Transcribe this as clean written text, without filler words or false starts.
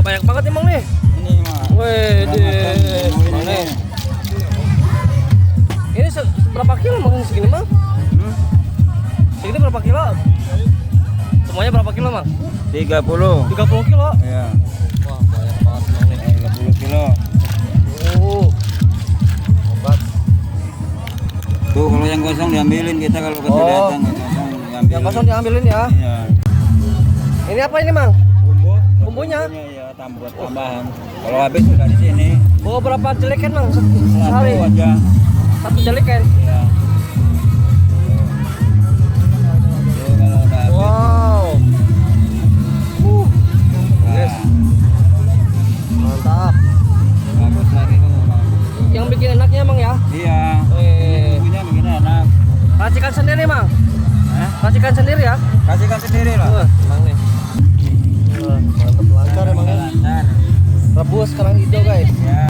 banyak banget emang nih. Ini mah. Wih, mana? Ini berapa kilo mang segini mang? Segini berapa kilo? Semuanya berapa kilo mang? 30. 30 kilo. Iya. Wah banyak banget mang nih. 30 kilo. Obat. Tuh kalau yang kosong diambilin kita kalau kita datang yang kosong diambilin. Yang kosong diambilin ya. Iya. Ini apa ini mang? Bumbunya? Ya buat tambahan. Kalau habis sudah di sini. Bawa berapa jelekan mang Satu sehari? aja. Satu jelekan. Iya. Tuh kalau udah habis. Wow. Nah, Yes. Mantap. bagus lagi tuh. Yang bikin enaknya mang ya? Iya. Punya begini enak. Racikan sendiri mang? Hah? Racikan sendiri ya? Kasihkan sendiri lah. Mang nih. Mantap lancar emang ya. Lancar. Rebus kerang hijau guys. Ya.